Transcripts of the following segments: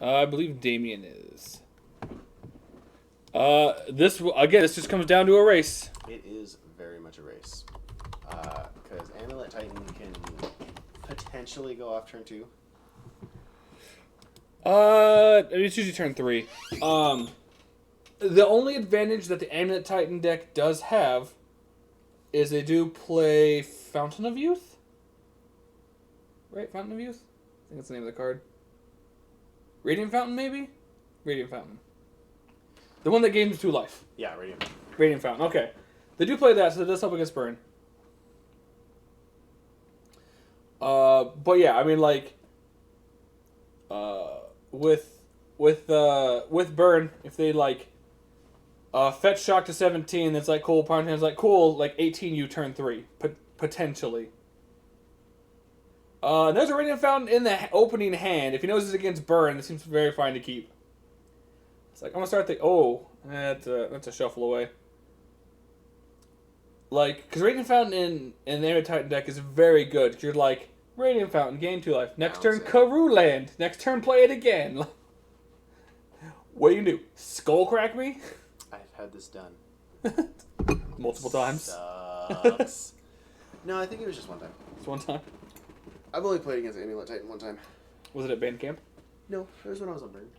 I believe Damien is. This just comes down to a race. It is very much a race. Because Amulet Titan can potentially go off turn 2. It's usually turn 3. The only advantage that the Amulet Titan deck does have is they do play Fountain of Youth. Right? Fountain of Youth? I think that's the name of the card. Radiant Fountain, maybe? Radiant Fountain. The one that gains 2 life. Yeah, Radiant. Radiant Fountain, okay. They do play that, so it does help against burn. But yeah, I mean, like, with burn, if they like fetch shock to 17, that's like cool. Prime time's like cool. Like 18, you turn 3 potentially. There's a Radiant Fountain in the opening hand. If he knows it's against burn, it seems very fine to keep. It's like I'm gonna start that's a shuffle away. Like, because Radiant Fountain in the Amulet Titan deck is very good. You're like, Radiant Fountain, gain 2 life. Next turn, Karoo land. Next turn, play it again. What do you do? Skull crack me? I've had this done. Multiple times? Sucks. No, I think it was just one time. Just one time? I've only played against Amulet Titan one time. Was it at band camp? No, it was when I was on burn.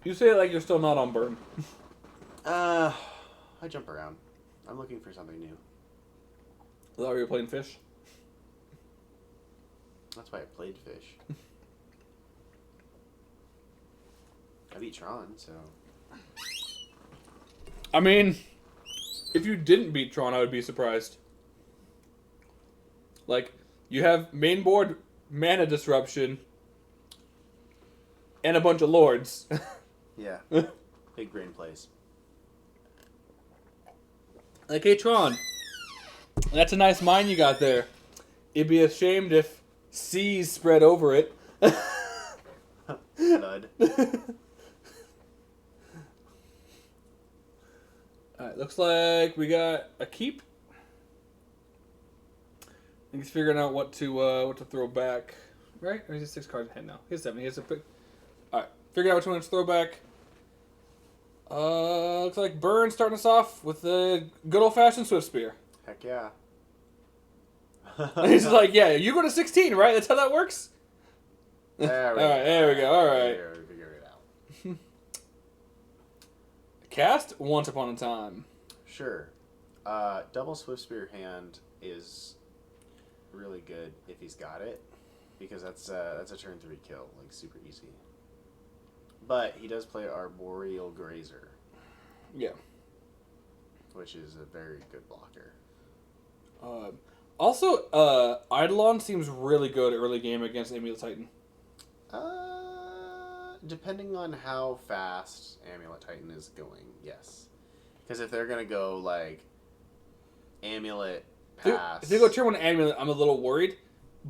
You say it like you're still not on burn. I jump around. I'm looking for something new. I thought you were playing fish. That's why I played fish. I beat Tron, so... I mean, if you didn't beat Tron, I would be surprised. Like, you have main board mana disruption and a bunch of lords. Yeah. Big brain plays. Like, hey, Tron, that's a nice mine you got there. It'd be ashamed if seas spread over it. Blood. Alright, looks like we got a keep. He's figuring out what to throw back. Right? Or is he 6 cards ahead now? He has 7. He has a pick. Alright, figure out which one to throw back. Looks like Burn starting us off with the good old-fashioned Swift Spear. Heck yeah. He's like, yeah, you go to 16, right? That's how that works? There we go. Alright, there we go, alright. There, we figured it out. Cast Once Upon a Time. Sure. Double Swift Spear hand is really good if he's got it, because that's a turn 3 kill, like super easy. But he does play Arboreal Grazer. Yeah. Which is a very good blocker. Also, Eidolon seems really good early game against Amulet Titan. Depending on how fast Amulet Titan is going, yes. Because if they're going to go, like, Amulet pass... If they go turn 1 Amulet, I'm a little worried.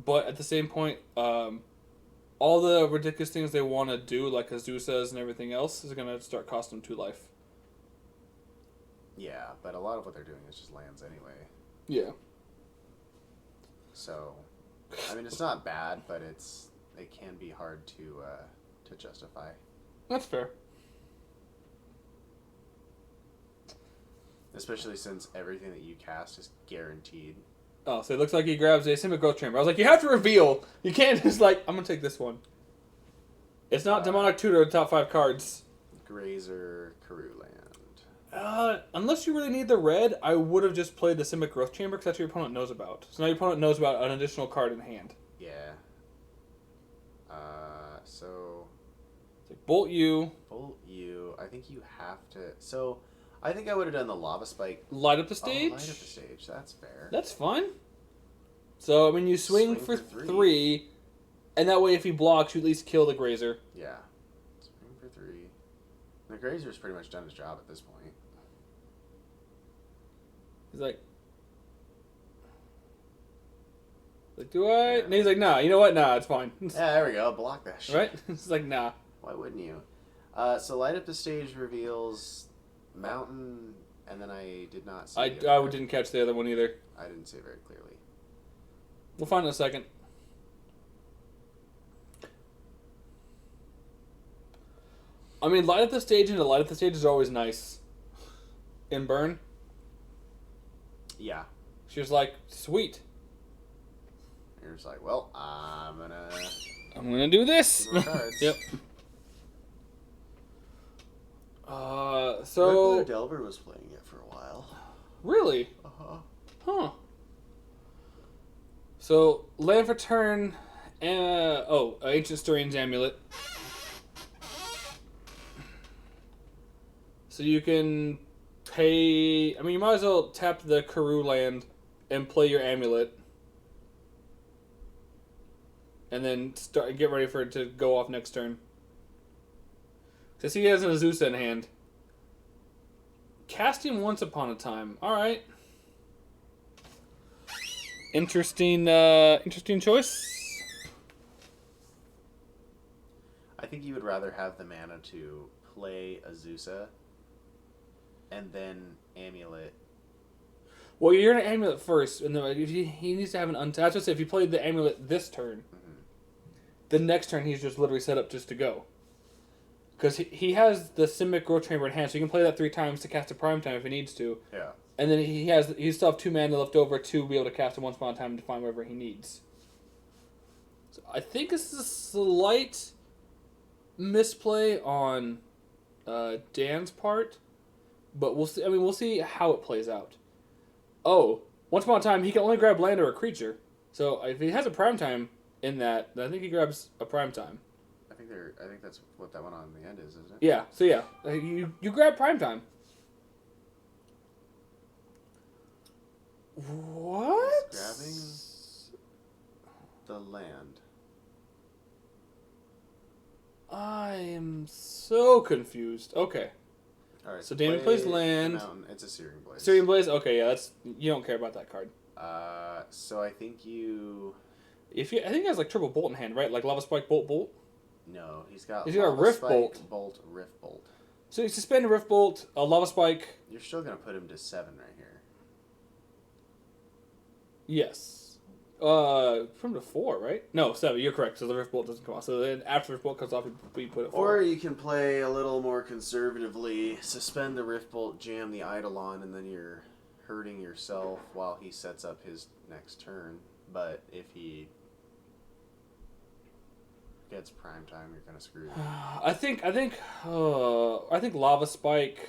But at the same point, all the ridiculous things they want to do, like Azusas and everything else, is going to start costing them 2 life. Yeah, but a lot of what they're doing is just lands anyway. Yeah. So, I mean, it's not bad, but it can be hard to justify. That's fair. Especially since everything that you cast is guaranteed. Oh, so it looks like he grabs a Simic Growth Chamber. I was like, you have to reveal. You can't just like, I'm going to take this one. It's not Demonic Tutor, top 5 cards. Grazer, Karoo land. Unless you really need the red, I would have just played the Simic Growth Chamber because that's what your opponent knows about. So now your opponent knows about an additional card in hand. Yeah. So... It's like Bolt you. Bolt you. I think you have to... So, I think I would have done the Lava Spike. Light up the stage? Oh, light up the stage. That's fair. That's fine. So, I mean, you swing for 3, and that way if he blocks, you at least kill the Grazer. Yeah. Swing for 3. The Grazer's pretty much done his job at this point. He's like, do I? Yeah. And he's like, nah, you know what? Nah, it's fine. Yeah, there we go. Block that shit. Right? It's like, nah. Why wouldn't you? So light up the stage reveals mountain, and then I did not see I didn't catch the other one either. I didn't see it very clearly. We'll find in a second. I mean, light up the stage, and the light up the stage is always nice. In Burn, Yeah. she was like, "Sweet, You're just like, well, I'm gonna do this." More cards. Yep. Regular So Delver was playing it for a while. really, huh? So land for turn. Ancient Styrian's Amulet. So you can pay. I mean, you might as well tap the Karoo land and play your Amulet, and then get ready for it to go off next turn. Because he has an Azusa in hand. Casting Once Upon a Time. All right. Interesting choice. I think you would rather have the mana to play Azusa and then Amulet. Well, you're gonna Amulet first, and then he needs to have an untapped. That's what I say. If you played the Amulet this turn, the next turn he's just literally set up just to go. Because he has the Simic Growth Chamber in hand, so you can play that 3 times to cast a Prime Time if he needs to. Yeah. And then he still have 2 mana left over to be able to cast it Once Upon a Time to find whatever he needs. So I think this is a slight misplay on Dan's part, but we'll see. I mean, we'll see how it plays out. Oh, Once Upon a Time, he can only grab land or a creature. So if he has a Prime Time in that, then I think he grabs a Prime Time. I think that's what that one on the end is, isn't it? Yeah. So yeah, you grab Prime Time. What? He's grabbing the land. I am so confused. Okay. All right. So Damien plays play land. the mountain. It's a Searing Blaze. Syrian Blaze? Okay, yeah, you don't care about that card. So I think you. I think he has like triple bolt in hand, right? Like Lava Spike, Bolt. No, he's got. He's got a Lava Rift Spike, Bolt. Rift Bolt. So you suspend a Rift Bolt, a Lava Spike. You're still gonna put him to 7 right here. Yes. From to 4, right? No, 7. You're correct. So the Rift Bolt doesn't come off. So then after the Rift Bolt comes off, we put it 4. Or you can play a little more conservatively, suspend the Rift Bolt, jam the Eidolon, and then you're hurting yourself while he sets up his next turn. But if he gets prime time, you're kind of screwed. I think Lava Spike.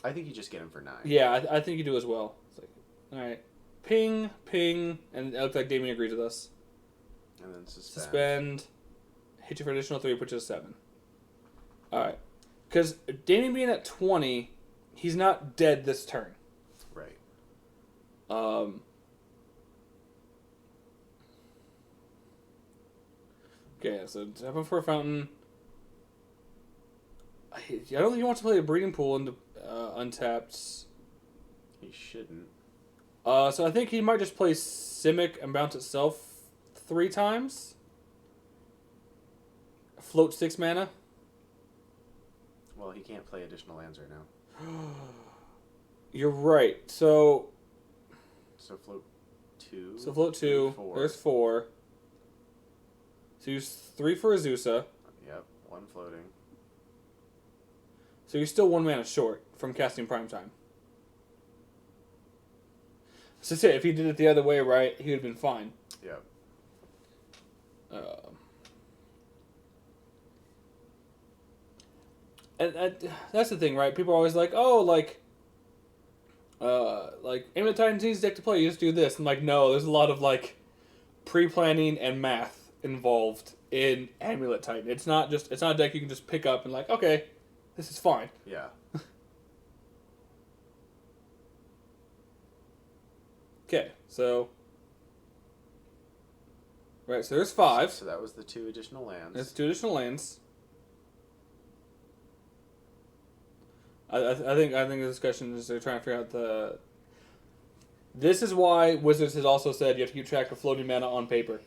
I think you just get him for 9. Yeah, I think you do as well. It's like, all right, ping, and it looks like Damien agrees with us. And then Suspend. Hit you for additional 3, put you to 7. All right, because Damien being at 20, he's not dead this turn. Right. Okay, so tap him for a fountain. I don't think he wants to play a breeding pool into untapped. He shouldn't. So I think he might just play Simic and bounce itself 3 times. Float 6 mana. Well, he can't play additional lands right now. You're right. So float 2. So float 2. 4. There's 4. So use 3 for Azusa. Yep, 1 floating. So you're still 1 mana short from casting Prime Time. So say if he did it the other way, right, he would have been fine. Yep. And that's the thing, right? People are always like, oh, like Amulet Titan's easy deck to play. You just do this. I'm like, no, there's a lot of like pre-planning and math involved in Amulet Titan. It's not a deck you can just pick up and like, okay, this is fine. Yeah. Okay, so right, so there's 5. So that was the 2 additional lands. There's 2 additional lands. I think the discussion is they're trying to figure out the. This is why Wizards has also said you have to keep track of floating mana on paper.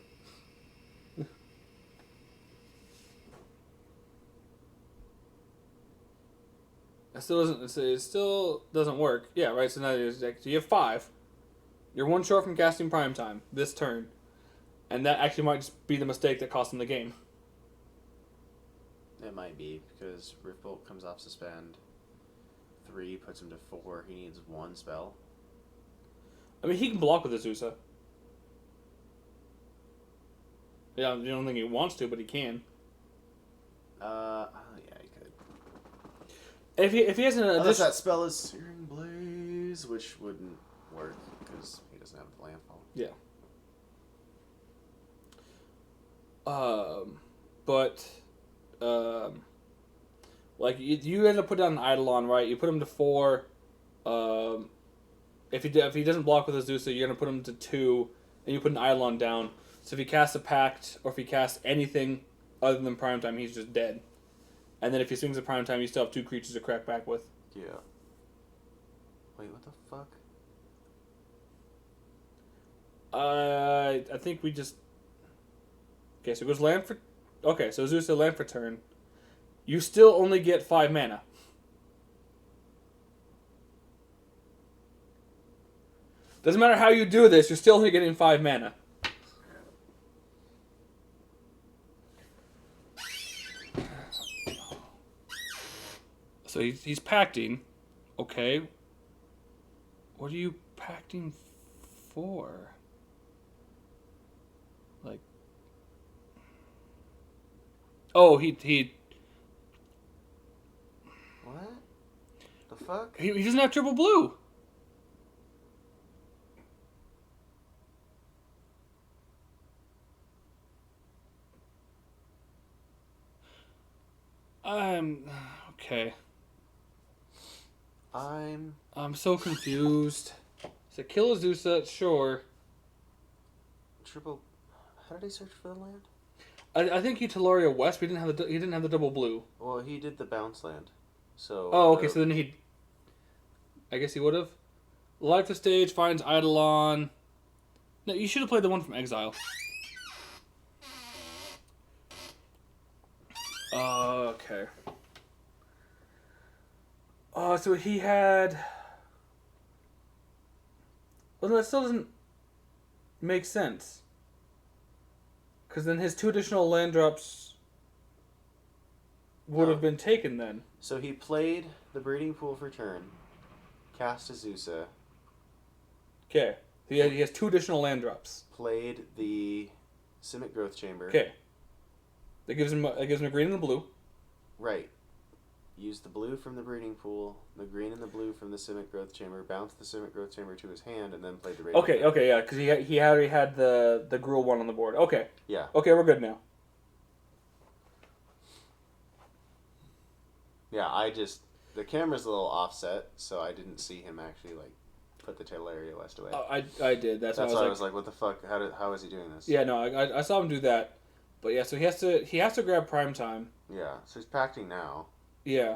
It still doesn't work. Yeah, right. So now you have 5. You're 1 short from casting Prime Time this turn, and that actually might just be the mistake that cost them the game. It might be, because Riftbolt comes off suspend. 3 puts him to 4. He needs 1 spell. I mean, he can block with Azusa. Yeah, I don't think he wants to, but he can. Oh, yeah, he could. If he has an Unless that spell is Searing Blaze, which wouldn't work, because he doesn't have the landfall. Yeah. But, like, you end up put down an Eidolon, right? You put him to 4. If he doesn't block with Azusa, you're going to put him to 2, and you put an Eidolon down. So if he casts a Pact, or if he casts anything other than Primetime, he's just dead. And then if he swings a Primetime, you still have 2 creatures to crack back with. Yeah. Wait, what the fuck? I think we just... Okay, so it goes land for... Okay, so Azusa land for turn. You still only get 5 mana. Doesn't matter how you do this, you're still only getting 5 mana. So he's pacting. Okay. What are you pacting for? Like... Oh, he What? The fuck? he doesn't have triple blue. Okay. I'm so confused. So kill Azusa, sure. Triple... How did he search for the land? I think he Telaria West, but he didn't have the double blue. Well, he did the bounce land. So... Oh, okay, so then I guess he would have. Life to stage, finds Eidolon. No, you should have played the one from Exile. Okay. So he had... Well, that still doesn't make sense. Because then his 2 additional land drops would have been taken then. So he played the Breeding Pool for turn, cast Azusa, Okay. He has 2 additional land drops. played the Simic Growth Chamber. Okay. That gives him a green and a blue. Right. Used the blue from the Breeding Pool, the green and the blue from the Simic Growth Chamber, bounced the Simic Growth Chamber to his hand, and then played the Radiant. Okay, yeah, because he already had the Gruul one on the board. Okay. Yeah. Okay, we're good now. Yeah, the camera's a little offset, so I didn't see him actually, like, put the Telaria West away. I did. That's why I was like, what the fuck? How is he doing this? Yeah, no, I saw him do that. But yeah, so he has to grab Primetime. Yeah, so he's pacting now. Yeah.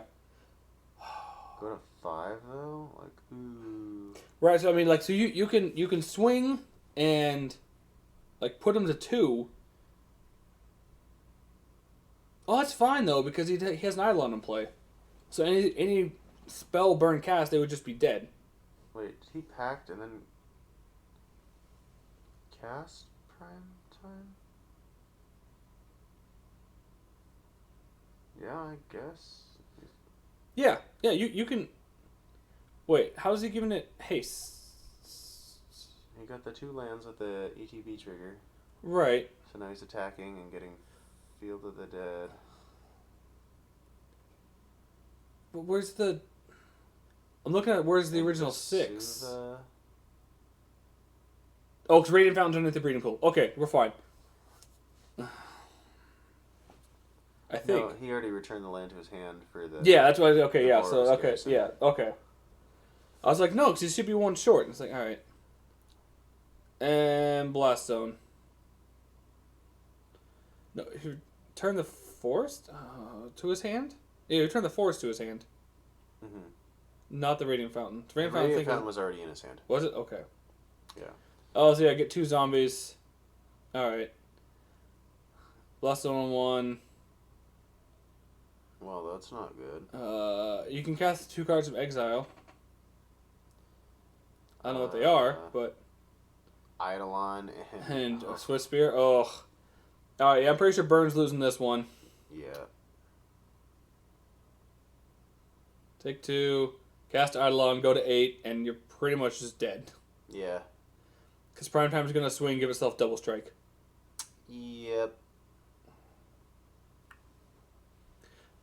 Go to 5 though, like ooh. Right. So I mean, like, so you can swing and like put him to 2. Oh, that's fine though because he has an Eidolon in play. So any spell burn cast, they would just be dead. Wait, he packed and then cast Prime Time? Yeah, I guess. Yeah. You can. Wait, how is he giving it haste? He got the 2 lands with the ETB trigger. Right. So now he's attacking and getting Field of the Dead. But where's the... I'm looking at where's the original Soothe, 6. Oh, it's Radiant Fountain's underneath the Breeding Pool. Okay, we're fine. I think. No, he already returned the land to his hand for the... Yeah, that's why. Okay, yeah. So Boros okay, Garrison. yeah, okay. I was like, no, because he should be 1 short. And it's like, all right. And Blast Zone. No, he returned the Forest to his hand. Yeah, he returned the Forest to his hand. Mm-hmm. Not the Radiant Fountain. The The Radiant Fountain was already in his hand. Was it? Okay. Yeah. Oh, so yeah, I get 2 zombies. All right. Blast Zone on 1. Well, that's not good. You can cast 2 cards of Exile. I don't know what they are, but... Eidolon And Swiss Spear. Oh. Alright, yeah, I'm pretty sure Burns losing this one. Yeah. Take 2, cast Eidolon, go to 8, and you're pretty much just dead. Yeah. Because Prime Time's going to swing, give itself double strike. Yep.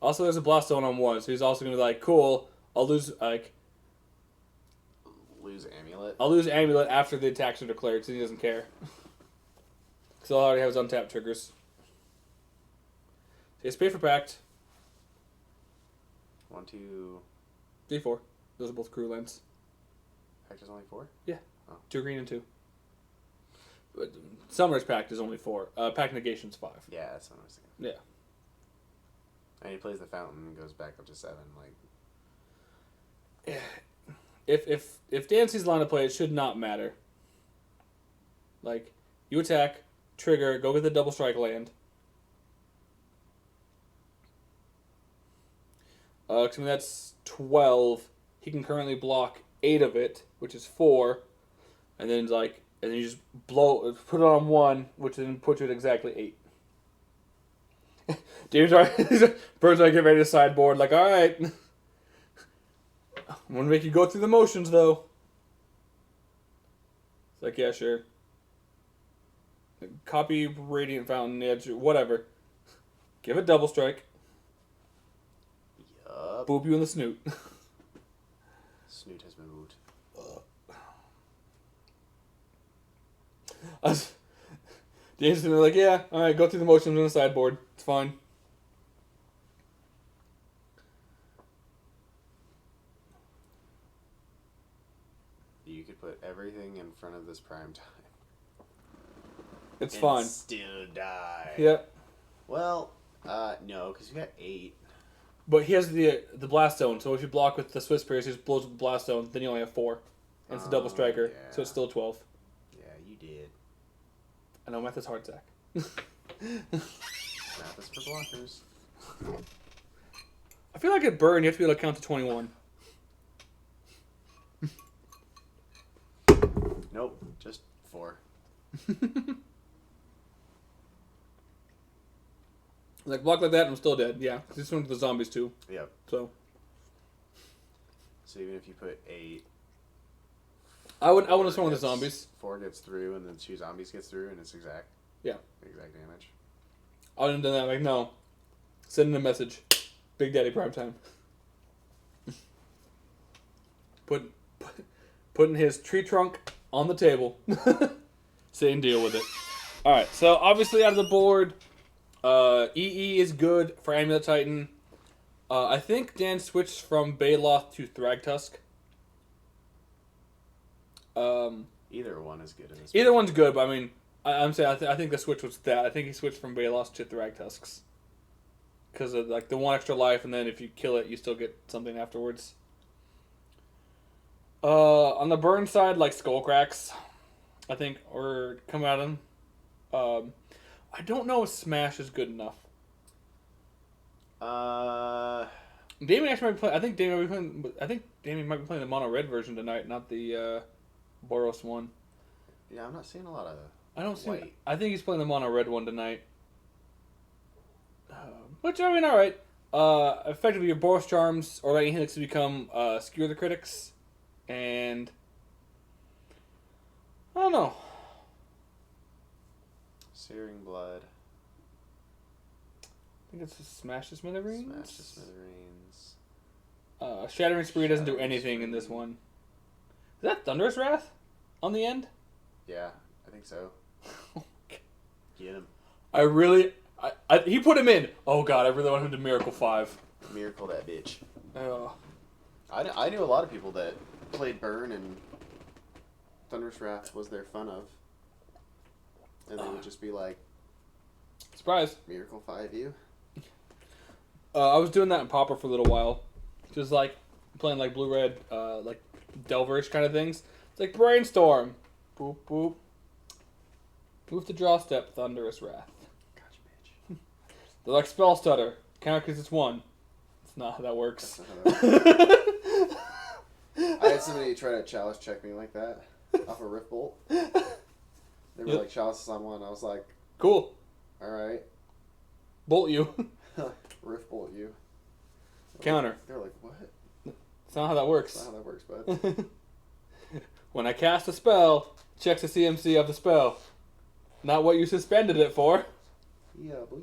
Also, there's a Blast Zone on 1, so he's also going to be like, cool, I'll lose, Lose Amulet. I'll lose Amulet after the attacks are declared, so he doesn't care. Because he already has untapped triggers. So he has Pay for Pact. 1, 2. 3, 4. Those are both crew lands. Pact is only 4? Yeah. Oh. 2 green and 2. But Summoner's Pact is only 4. Pact Negation's 5. Yeah, that's what I was thinking. Yeah. And he plays the fountain and goes back up to 7. Like, If Dan sees line of play, it should not matter. Like, you attack, trigger, go get the double strike land. I mean, that's 12. He can currently block 8 of it, which is 4. And then you just put it on 1, which then puts you at exactly 8. Birds get ready to sideboard, like, alright. I'm gonna make you go through the motions, though. It's like, yeah, sure. Copy Radiant Fountain, Edge, whatever. Give it double strike. yup. Boop you in the snoot. Snoot has been moved. James is gonna be like, yeah, alright, go through the motions on the sideboard. It's fine. You could put everything in front of this prime time. It's and fine. Still die. Yep. Well, no, because you got 8. But he has the Blast Zone, so if you block with the Swiss Spears, he just blows with the Blast Zone, then you only have 4. And it's a double striker, yeah. so it's still 12. Yeah, you did. I know math is hard, Zach. Math is for blockers. I feel like at burn, you have to be able to count to 21. Nope, just 4. Like, block like that, and I'm still dead. Yeah, because this one's the zombies, too. Yep. So even if you put 8... I would have swung with the zombies. 4 gets through, and then 2 zombies gets through, and it's exact. Yeah. Exact damage. I would have done that. Like, no. Send in a message. Big Daddy Prime Time. Putting his tree trunk on the table. Saying deal with it. Alright, so obviously out of the board, EE is good for Amulet Titan. I think Dan switched from Baloth to Thragtusk. Either one is good in this. Either one's good, but I mean, I'm saying I think the switch was that. I think he switched from Baloth to Thragtusks. Because of like the 1 extra life, and then if you kill it, you still get something afterwards. On the burn side, like Skullcracks, I think, or come at him. I don't know if Smash is good enough. Damien actually might be playing. I think Damien might be playing the mono red version tonight, not the Boros one. Yeah, I'm not seeing a lot of. I don't see. White. I think he's playing the mono red one tonight. Which I mean, all right. Effectively, your Boros charms or lightning helix to become skewer the critics, and I don't know. Searing Blood. I think it's a Smash the Smithereens. Smash the Smithereens. Shattering Spree doesn't do Shattering anything in this Spree. one. Is that Thunderous Wrath on the end? Yeah, I think so. Get him. He put him in. Oh god, I really want him to Miracle 5. Miracle that bitch. Oh. I knew a lot of people that played Burn and Thunderous Wrath was their fun of. And they would just be like, Surprise. Miracle 5 you? I was doing that in Pauper for a little while. Just like playing like blue-red, like Delverish kind of things. It's like Brainstorm. Boop, boop. Move to draw step, Thunderous Wrath. Gotcha, bitch. They're like Spell Stutter. Count because it's 1. It's not how that works. That's not how that works. I had somebody try to chalice check me like that off a Rift Bolt. They were like, chalice is on 1. I was like, Cool. alright. Bolt you. Rift Bolt you. Counter. They're like, what? not how that works. That's not how that works, bud. When I cast a spell, checks the CMC of the spell. Not what you suspended it for. Yeah, boy.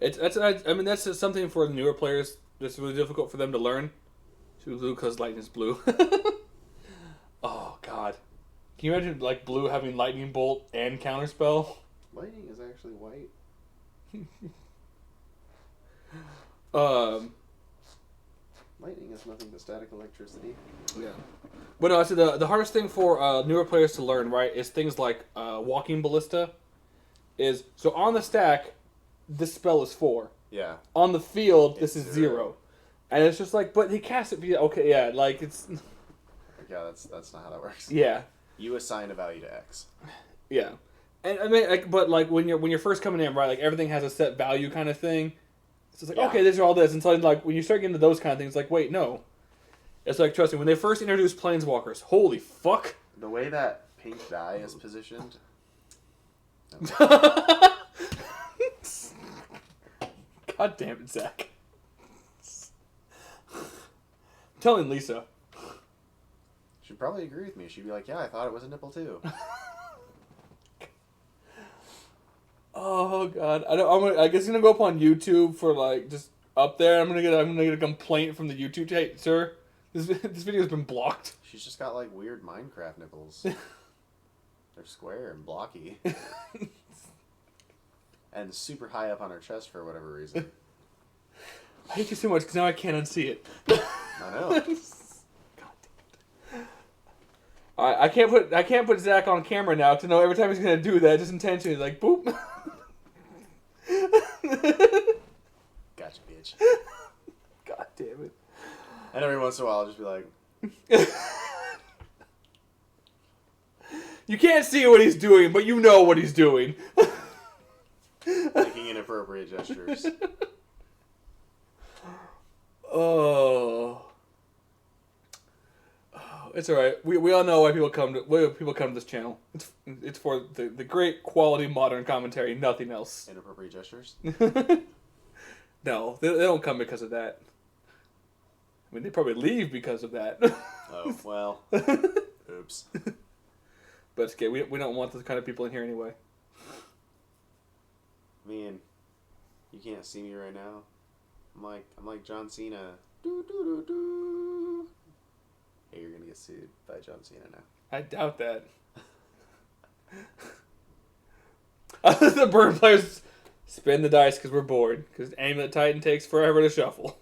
I mean, that's just something for newer players that's really difficult for them to learn. Blue because lightning is blue. Oh, God. Can you imagine, like, blue having lightning bolt and counterspell? Lightning is actually white. Lightning is nothing but static electricity. Yeah. But no, so the hardest thing for newer players to learn, right, is things like walking ballista. So on the stack, this spell is 4. Yeah. On the field, this It's is 0. 0. And it's just like, but he cast it via, okay, yeah, like, it's... Yeah, that's not how that works. Yeah. You assign a value to X. Yeah. And I mean, like, but like when you're first coming in, right, like everything has a set value kind of thing. It's just like, okay, these are all this. And so like when you start getting into those kind of things, like, wait, no. It's like, trust me, when they first introduced Planeswalkers, holy fuck. The way that pink die is positioned. God damn it, Zach. I'm telling Lisa. She'd probably agree with me. She'd be like, yeah, I thought it was a nipple too. Oh God, I guess I'm gonna go up on YouTube for like just up there. I'm gonna get a complaint from the YouTube. Hey, sir, this video's been blocked. She's just got like weird Minecraft nipples. They're square and blocky. And super high up on her chest for whatever reason. I hate you so much because now I can't unsee it. I know. God damn it. I can't put Zach on camera now to know every time he's gonna do that, just intentionally like boop. Gotcha, bitch. God damn it. And every once in a while I'll just be like, you can't see what he's doing, but you know what he's doing. making inappropriate gestures. Oh, it's all right. We all know why people come to this channel. It's for the great quality modern commentary, nothing else. Inappropriate gestures? No, they don't come because of that. I mean, they probably leave because of that. Oh, well. Oops. But it's okay. We don't want those kind of people in here anyway. I mean, you can't see me right now. I'm like John Cena. Do, do, do, do. Hey, you're gonna get sued by John Cena now. I doubt that. The burn players spin the dice because we're bored. Because Amulet Titan takes forever to shuffle.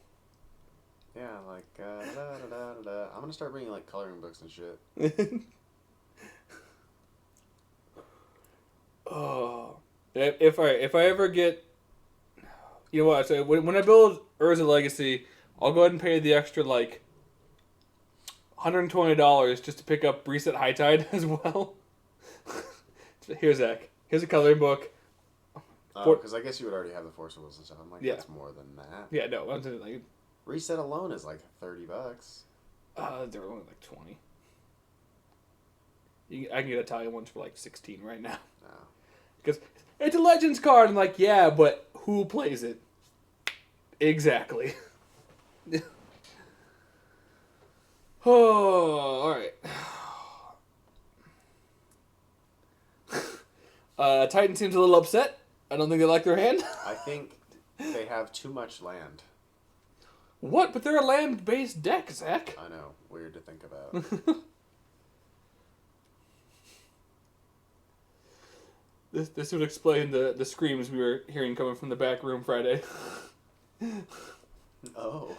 Yeah, like, da, da, da, da, da. I'm gonna start bringing, like, coloring books and shit. Oh. If I ever get... You know what? So when I build Urza Legacy, I'll go ahead and pay the extra, like, $120 just to pick up Reset High Tide as well. Here, Zach. Here's a coloring book. Because I guess you would already have the Force of Wills and stuff. I'm like, Yeah. that's more than that. Yeah, no. I'm saying, like, Reset alone is like $30. they're only like 20. I can get Italian ones for like 16 right now. No. Because it's a Legends card. I'm like, yeah, but who plays it? Exactly. Oh, all right. Titan seems a little upset. I don't think they like their hand. I think they have too much land. What? But they're a land-based deck, Zach. I know. Weird to think about. This would explain the screams we were hearing coming from the back room Friday. Oh.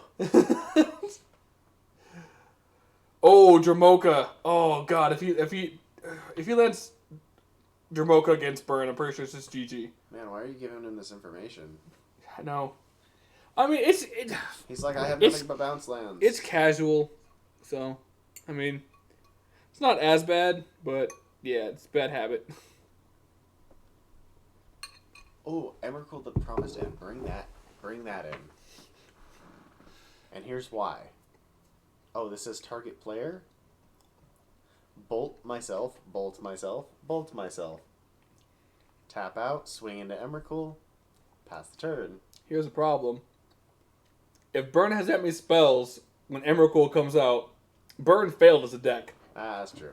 Oh, Dramoka. Oh God, if he lands Dramoka against Burn, I'm pretty sure it's just GG. Man, why are you giving him this information? I know. I mean, He's like, I have nothing but bounce lands. it's casual, so I mean, it's not as bad, but yeah, it's a bad habit. Oh, Emrakul the Promised End. Bring that in. And here's why. Oh, this says target player. Bolt myself, bolt myself, bolt myself. Tap out, swing into Emrakul, pass the turn. Here's a problem. if Burn has that many spells when Emrakul comes out, Burn failed as a deck. Ah, that's true.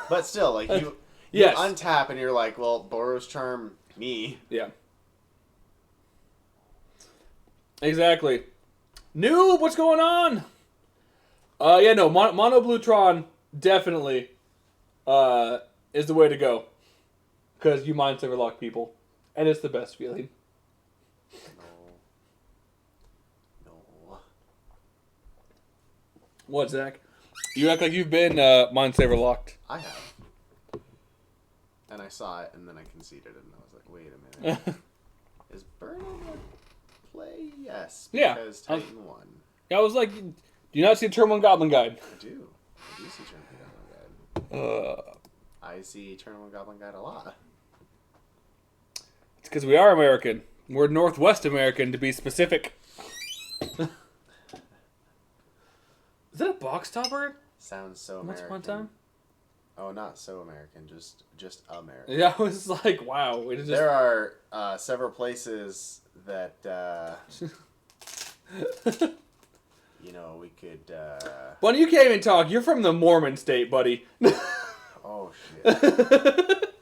But still, like, you Yes. untap and you're like, well, Boros Charm me. Yeah. Exactly. Noob, what's going on? Yeah, no, Mono Blue Tron definitely is the way to go. Because you mind Silver Lock people. And it's the best feeling. No. What, Zach? You act like you've been Mind Saver locked. I have. And I saw it, and then I conceded, and I was like, wait a minute. Is Burn on the play? Yes. Yeah. Because Titan won. I was like, do you not see Turn 1 Goblin Guide? I do. I do see Turn 1 Goblin Guide. I see Turn 1 Goblin Guide a lot. It's because we are American. We're Northwest American, to be specific. Is that a box topper? Sounds so Once American. upon a time? Oh, not so American, just American. Yeah, I was like, wow. There are several places that, you know, we could... Bunny, you can't even talk. You're from the Mormon state, buddy. Oh, shit.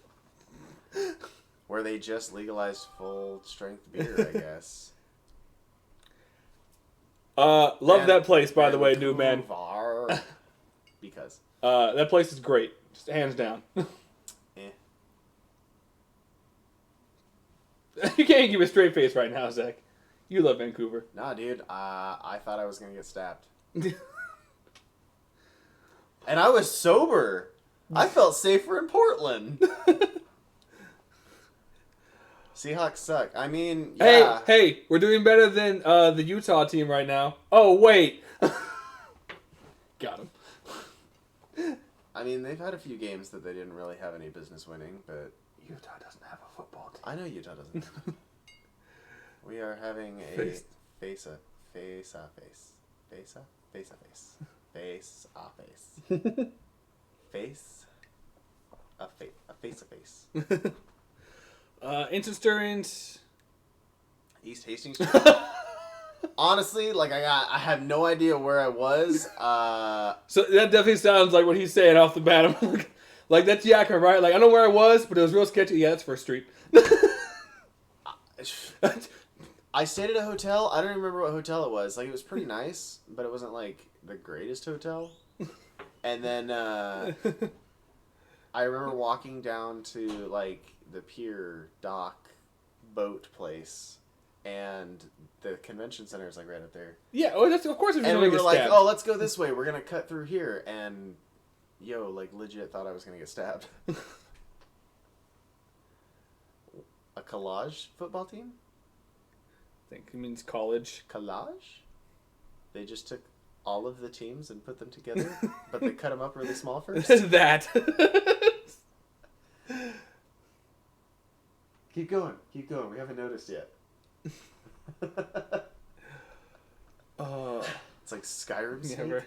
Where they just legalized full-strength beer, I guess. Love And that place, by the way, new man. Vancouver. Because. That place is great. Just hands down. Eh. You can't keep a straight face right now, Zach. You love Vancouver. Nah, dude. I thought I was going to get stabbed. And I was sober. I felt safer in Portland. Seahawks suck. I mean, yeah. Hey, we're doing better than the Utah team right now. Oh, wait. Got him. I mean, they've had a few games that they didn't really have any business winning, but... Utah doesn't have a football team. I know Utah doesn't. We are having a Face. face-a-face. Face-a-face. Face-a-face. Instant stirrings. East Hastings Street. Honestly, like I have no idea where I was. So that definitely sounds like what he's saying off the bat. I'm like that's Yakka, right? Like I know where I was, but it was real sketchy. Yeah, that's First Street. I stayed at a hotel. I don't even remember what hotel it was. Like it was pretty nice, but it wasn't like the greatest hotel. And then I remember walking down to like the pier dock boat place, and the convention center is like right up there. Yeah, oh, that's of course. If And you're we were get like, stabbed. "Oh, let's go this way. We're gonna cut through here." And yo, like legit thought I was gonna get stabbed. A collage football team? I think it means college. Collage? They just took all of the teams and put them together, but they cut them up really small first. That. Keep going. We haven't noticed yet. It's like Skyrim Yeah, Snake. right.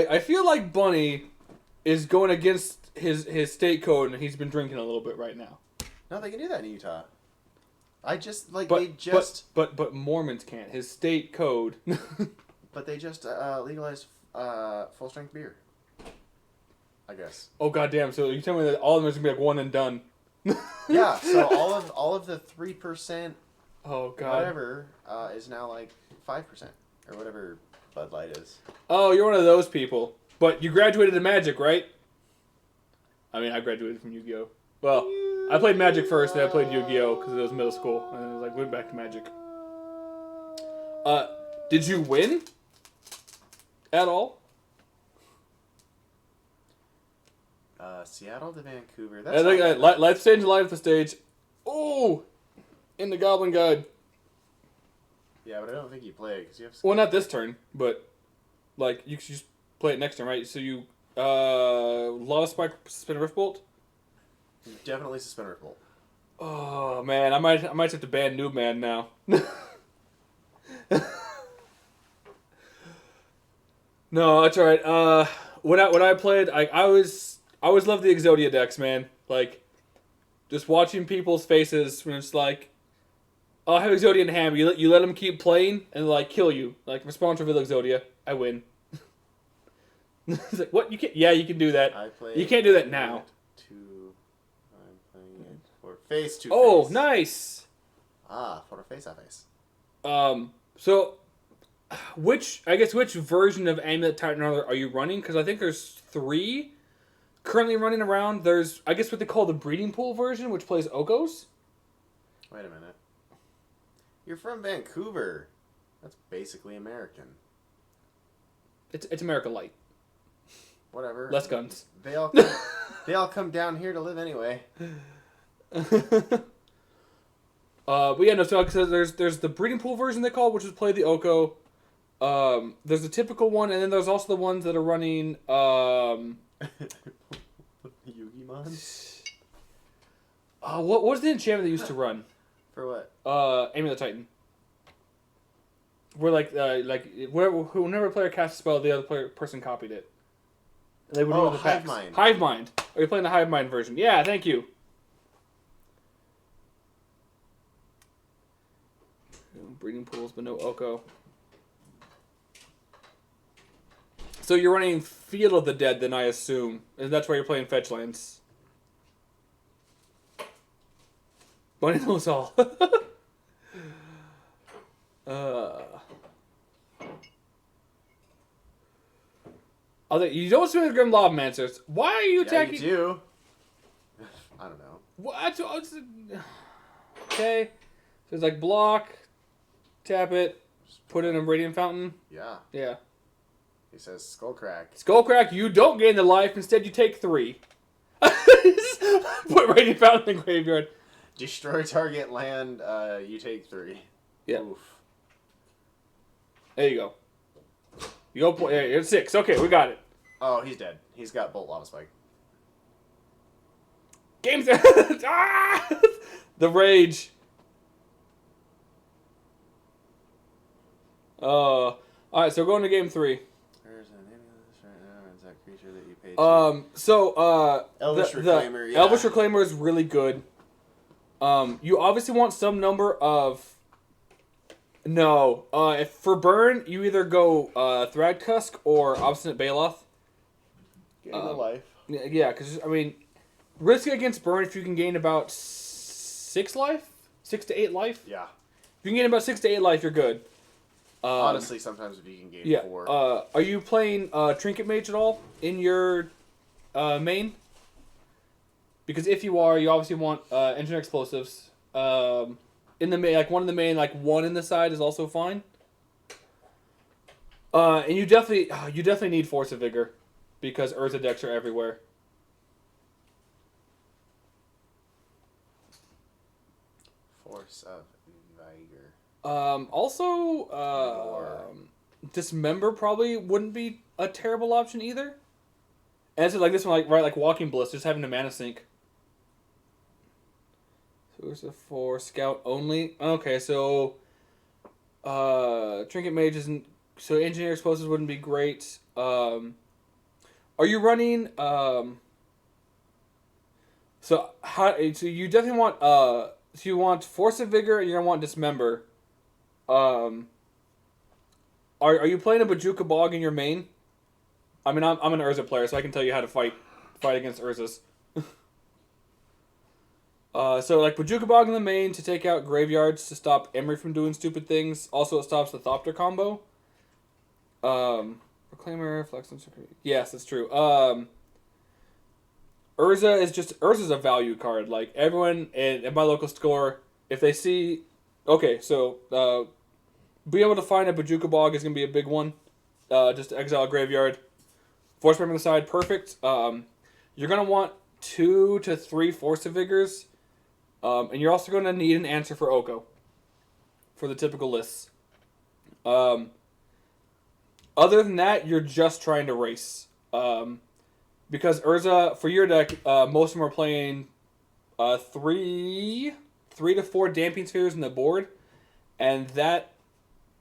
I feel like Bunny is going against his state code, and he's been drinking a little bit right now. No, they can do that in Utah. I just like But they just but Mormons can't. His state code. but they just legalized full strength beer. I guess. Oh goddamn! So you tell me that all of them is gonna be like one and done. Yeah. So all of the 3%, Oh god. whatever, is now like 5% or whatever Bud Light is. Oh, you're one of those people. But you graduated to Magic, right? I mean, I graduated from Yu-Gi-Oh. Well, I played Magic first, then I played Yu-Gi-Oh because it was middle school, and then I was like went back to Magic. Did you win? At all? Seattle to Vancouver. I That's think not bad. life stage, light at the stage. Oh, in the Goblin Guide. Yeah, but I don't think you play because you have. Well, not this turn, but like you could just play it next turn, right? So you Lava Spike, Suspend Rift Bolt. Definitely Suspender Bolt. Oh man, I might have to ban Noob Man now. No, that's alright. when I played, I always loved the Exodia decks, man. Like, just watching people's faces when it's like, I'll have Exodia in hand. You let them keep playing and like kill you. Like, response reveal Exodia, I win. It's like, what? You can't? Yeah, you can do that. You can't do that now. I'm playing it for face to face. Oh, nice. For face to face. So, which version of Amulet Titan are you running? Because I think there's 3 currently running around. There's, I guess, what they call the breeding pool version, which plays Okos. Wait a minute. You're from Vancouver. That's basically American. It's America Light. Whatever. Less guns. They all come down here to live anyway. But yeah, no. So there's the breeding pool version they call it, which is play the Oko. There's the typical one, and then there's also the ones that are running. Yugimon? What was the enchantment they used to run? For what? Amulet Titan. Where whenever a player cast a spell, the other person copied it. And they would do the Hive packs. Mind. Hive Mind. Are you playing the Hive Mind version? Yeah, thank you. Breeding pools, but no Oko. So you're running Field of the Dead, then I assume, and that's why you're playing Fetchlands. Bunny knows all. You don't swing the Grim Lobmancers. Why are you attacking? Yeah, you do. I don't know. What? Okay. So it's like block, tap it, put in a Radiant Fountain. Yeah. Yeah. He says Skullcrack. Skullcrack, you don't gain the life. Instead, you take 3. Put Radiant Fountain in the graveyard. Destroy target land, you take 3. Yeah. Oof. There you go. You go play. Yeah, it's 6. Okay, we got it. Oh, he's dead. He's got Bolt Lava Spike. Game 3. The rage. Alright, so we're going to game 3. There's an amulet right now. Is that creature that you paid Elvish Reclaimer, yeah. Elvish Reclaimer is really good. You obviously want some number of... No. If for burn, you either go Thradcusk or Obstinate Baloth. Gain a life. Yeah, because, I mean, risk against burn if you can gain about 6 life? 6 to 8 life? Yeah. If you can gain about 6 to 8 life, you're good. Honestly, sometimes if you can gain 4. Are you playing Trinket Mage at all in your main? Because if you are, you obviously want Engineer Explosives. In the main, like one in the main, like 1 in the side is also fine. And you definitely need Force of Vigor, because Urza decks are everywhere. Force of Vigor. Dismember probably wouldn't be a terrible option either. And so like this one, like Walking Bliss, just having a mana sink. So there's a 4 scout only. Okay, so Trinket Mage isn't. So Engineer Explosives wouldn't be great. Are you running? So you definitely want So you want Force of Vigor, and you're gonna want Dismember. Are you playing a Bajuka Bog in your main? I mean, I'm an Urza player, so I can tell you how to fight against Urzas. So like Bajuka Bog in the main to take out graveyards to stop Emery from doing stupid things. Also, it stops the Thopter combo. Reclaimer, Flex, and yes, that's true. Urza's a value card. Like everyone at my local store, if they see, okay, so being able to find a Bajuka Bog is gonna be a big one. Just to exile a graveyard, Force Prime on the side, perfect. You're gonna want 2 to 3 Force of Vigors, and you're also gonna need an answer for Oko, for the typical lists. Other than that, you're just trying to race. Because Urza, for your deck, most of them are playing 3 to 4 Damping Spheres in the board, and that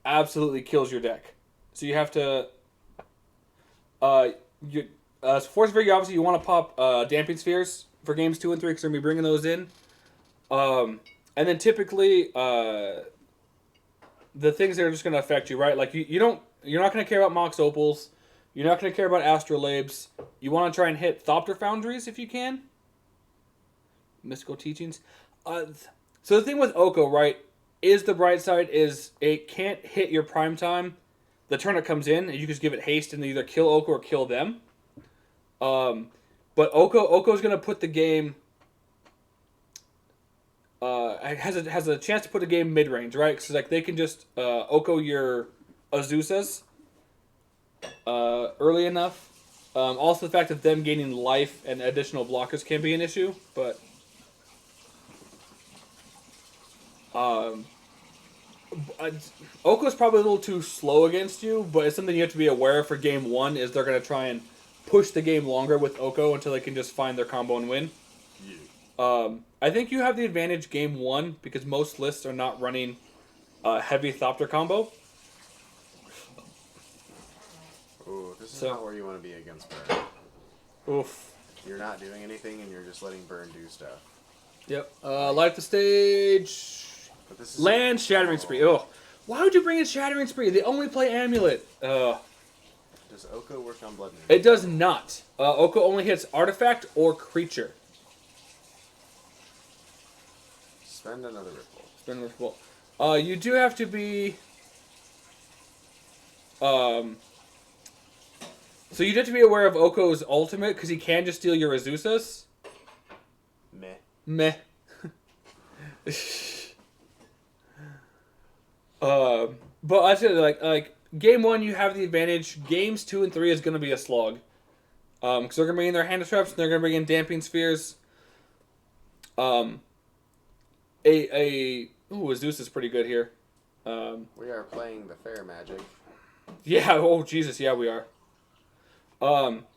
absolutely kills your deck. So you have to... Force Figure, obviously, you want to pop Damping Spheres for games 2 and 3 because they're going to be bringing those in. And then typically, the things that are just going to affect you, right? Like, you're not going to care about Mox Opals. You're not going to care about Astrolabes. You want to try and hit Thopter Foundries if you can. Mystical Teachings. So the thing with Oko, right, is the bright side is it can't hit your prime time the turn it comes in, and you just give it haste and either kill Oko or kill them. But Oko's going to put the game... has a chance to put a game mid range, right? Because like they can just Oko your Azuzas early enough. Also, the fact of them gaining life and additional blockers can be an issue, but Oko's probably a little too slow against you. But it's something you have to be aware of for game 1. Is they're going to try and push the game longer with Oko until they can just find their combo and win. Yeah. I think you have the advantage game 1 because most lists are not running heavy Thopter combo. Ooh, this is not where you want to be against Burn. Oof. You're not doing anything and you're just letting Burn do stuff. Yep. Light the stage. But this is Land Shattering Spree. Oh, why would you bring in Shattering Spree? They only play Amulet. Does Oko work on Blood Moon? It does not. Oko only hits artifact or creature. Spend another Ripple. Spend another Ripple. You do have to be. So you have to be aware of Oko's ultimate because he can just steal your Azuzas. Meh. But I said like game 1 you have the advantage. Games 2 and 3 is going to be a slog. Because they're going to bring in their hand traps and they're going to bring in Damping Spheres. Zeus is pretty good here. We are playing the fair magic. Yeah. Oh Jesus. Yeah, we are.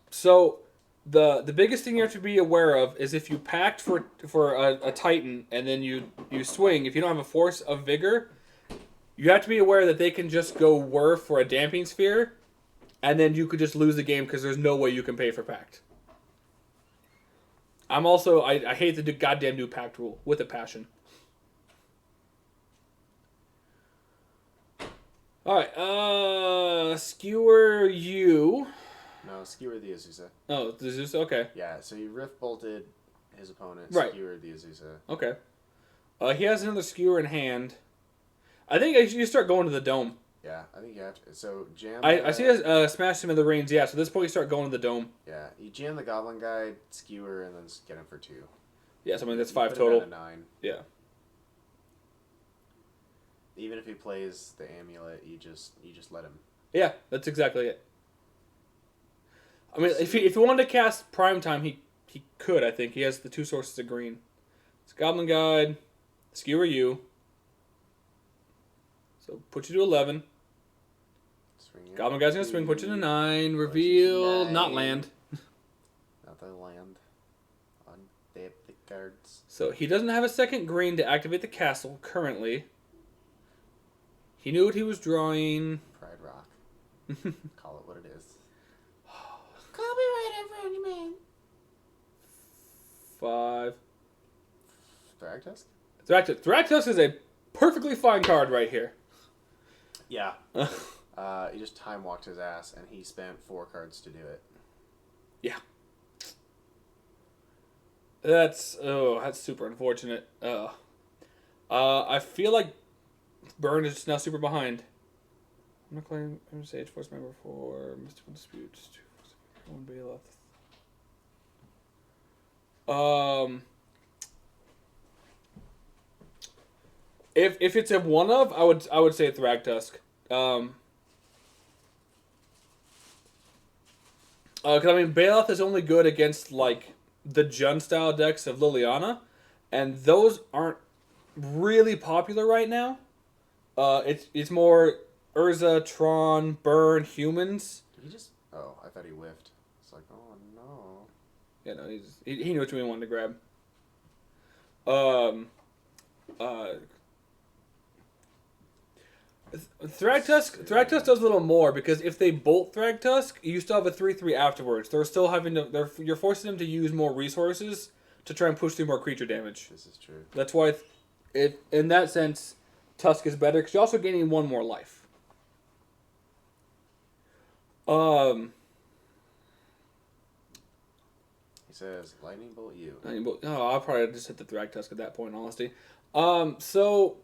So the biggest thing you have to be aware of is if you pact for a Titan and then you swing. If you don't have a Force of Vigor, you have to be aware that they can just go Whir for a Damping Sphere, and then you could just lose the game because there's no way you can pay for pact. I hate the goddamn new pact rule with a passion. Alright, Skewer you. No, Skewer the Azusa. Oh, the Azusa? Okay. Yeah, so you Rift Bolted his opponent, Right. Skewered the Azusa. Okay. He has another Skewer in hand. I think you start going to the dome. Yeah, I think you have to. So jam. I see us smash him in the reins. Yeah, so at this point you start going to the dome. Yeah, you jam the Goblin Guy, Skewer, and then get him for 2. Yeah, so I mean that's You 5 put total. him at a 9. Yeah. Even if he plays the Amulet, you just let him. Yeah, that's exactly it. I mean, if he wanted to cast Prime Time, he could. I think he has the 2 sources of green. It's Goblin Guide, Skewer you. So put you to 11. Goblin Guy's gonna swing, put you to 9. Reveal, not land. Not the land. They have the cards. So he doesn't have a second green to activate the castle currently. He knew what he was drawing. Pride Rock. Call it what it is. Copyright infringement. 5. Thragtusk? Thragtusk is a perfectly fine card right here. Yeah. He just time walked his ass, and he spent 4 cards to do it. Yeah. That's super unfortunate. I feel like Burn is now super behind. I'm not claiming Sage Force member for Mystical Disputes. 1 Bailiff. If it's a one of, I would say Thragtusk. Because I mean, Bailiff is only good against like the Jund style decks of Liliana, and those aren't really popular right now. It's more Urza, Tron, Burn, humans. Did he just? Oh, I thought he whiffed. It's like, oh no. Yeah, no, he knew which one he wanted to grab. Thragtusk does a little more because if they bolt Thragtusk, you still have a 3/3 afterwards. They're still having to. You're forcing them to use more resources to try and push through more creature damage. This is true. That's why, in that sense, Tusk is better because you're also gaining one more life. He says, "Lightning bolt you." Oh, I'll probably just hit the Thragtusk at that point, honestly. So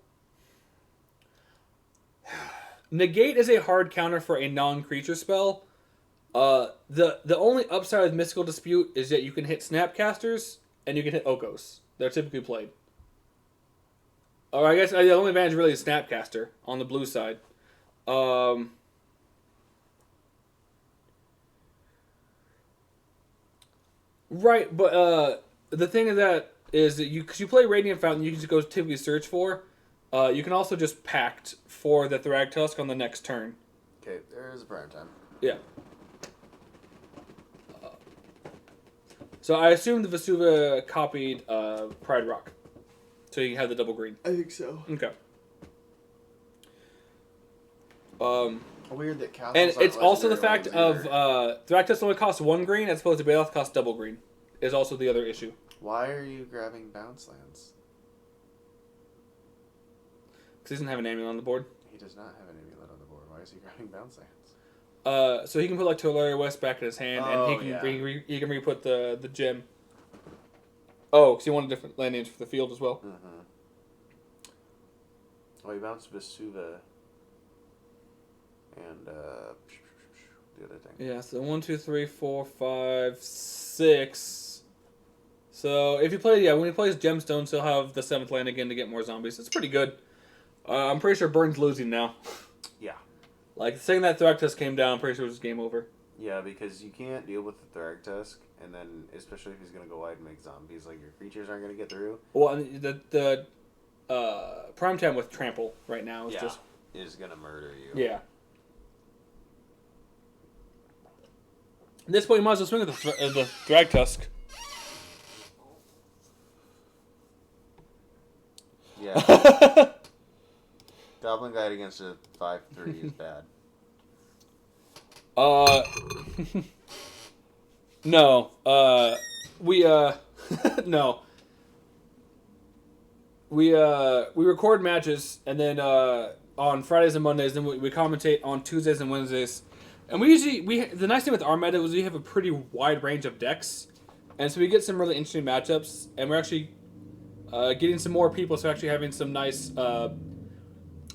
negate is a hard counter for a non-creature spell. The only upside with Mystical Dispute is that you can hit Snapcasters and you can hit Okos. They're typically played. Or I guess the only advantage really is Snapcaster on the blue side. Right, but the thing is that because you play Radiant Fountain, you can just go typically search for. You can also just pact for the Thragtusk on the next turn. Okay, there is a prime time. Yeah. So I assume the Vesuva copied Pride Rock, so you have the double green. I think so. Okay. Weird that castles And aren't it's also the legendary fact ones of either. Thragtusk only costs 1 green as opposed to Baloth costs double green. Is also the other issue. Why are you grabbing bounce lands? Because he doesn't have an amulet on the board. He does not have an amulet on the board. Why is he grabbing bounce lands? So he can put like Tolaria West back in his hand, and he can he can re-put the gem. Oh, because he wanted different land names for the field as well. Mm-hmm. Oh, he bounced Vesuva. And the other thing. Yeah, so 1, 2, 3, 4, 5, 6. So if you play, when he plays Gemstones, he'll have the 7th land again to get more zombies. It's pretty good. I'm pretty sure Burns losing now. Yeah. Like, the second that Thragtusk came down, I'm pretty sure it was game over. Yeah, because you can't deal with the Thragtusk, and then, especially if he's going to go wide and make zombies, like, your creatures aren't going to get through. Well, and the primetime with Trample right now is just... is going to murder you. Yeah. At this point, you might as well swing with the Thragtusk. Yeah. Goblin Guide against a 5/3 is bad. No. No. We record matches, and then on Fridays and Mondays, then we commentate on Tuesdays and Wednesdays. And the nice thing with our meta is we have a pretty wide range of decks, and so we get some really interesting matchups, and we're actually getting some more people, so actually having some nice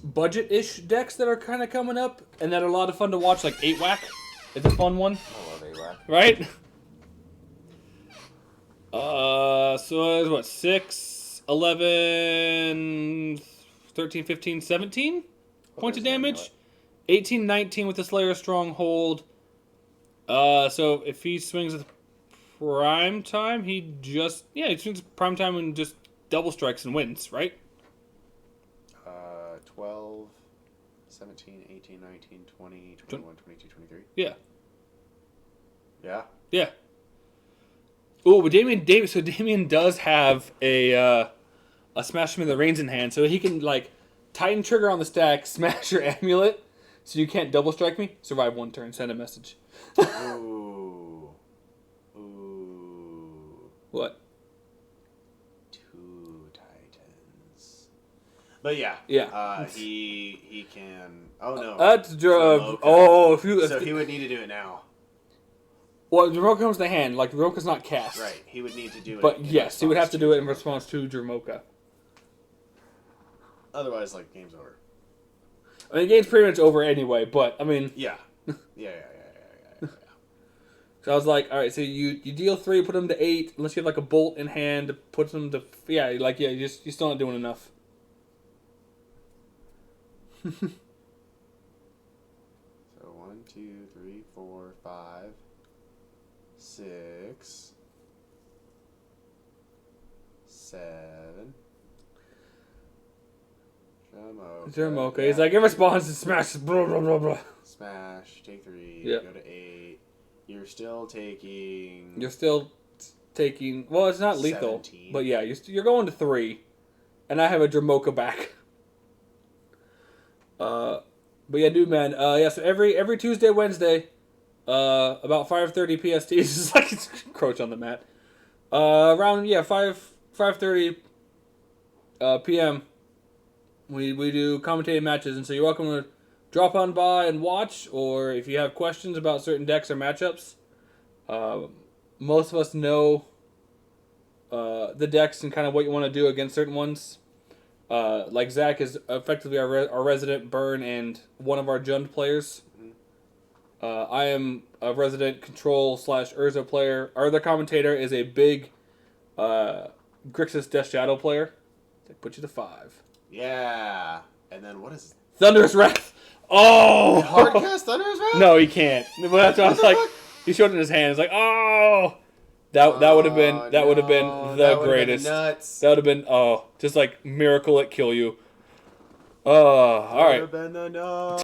budget-ish decks that are kind of coming up, and that are a lot of fun to watch, like 8-Whack. It's a fun one. I love 8-Whack. Right? So it's what, 6, 11, 13, 15, 17 points of damage? 18, 19 with the Slayer Stronghold. So if he swings with prime time, he swings prime time and just double strikes and wins, right? 12, 17, 18, 19, 20, 21, 22, 23. Yeah. Yeah? Yeah. Oh, but Damien does have a Smash Him in the Reins in hand, so he can, like, Titan Trigger on the stack, smash your Amulet, so you can't double strike me, survive 1 turn, send a message. Ooh. Ooh. What? 2 Titans. But yeah. Yeah. He can... Oh, no. That's... So he would need to do it now. Well, Dromoka comes to hand. Like, Dromoka's not cast. Right. He would need to do it. But yes, he would have to do it in response to Dromoka. Otherwise, like, game's over. I mean, the game's pretty much over anyway, but, I mean... Yeah. Yeah. So I was like, alright, so you deal 3, put them to 8, unless you have, like, a bolt in hand, put them to... Yeah, you're still not doing enough. So 1, 2, 3, 4, 5, 6, 7. Dromoka. He's like, in response to smash, blah, blah, blah, blah. Smash, take 3, Yep. go to 8. You're still taking... Well, it's not lethal. 17. But yeah, you're going to 3. And I have a Dromoka back. But yeah, dude, man. Yeah, so every Tuesday, Wednesday, about 5:30 PST. It's just like it's encroach on the mat. Around 5:30 PM. We do commentated matches, and so you're welcome to drop on by and watch, or if you have questions about certain decks or matchups. Most of us know the decks and kind of what you want to do against certain ones. Like Zach is effectively our resident burn and one of our Jund players. I am a resident control / Urza player. Our other commentator is a big Grixis Death Shadow player. They put you to 5. Yeah. And then what is Thunderous Wrath. Oh! Hardcast Thunderous Wrath? No, he can't. But that's why I was like, fuck? he showed it in his hand. It's like, oh! That would have been That the would've been greatest. nuts. That would have been just like miracle at kill you. All right. That would have been the nuts.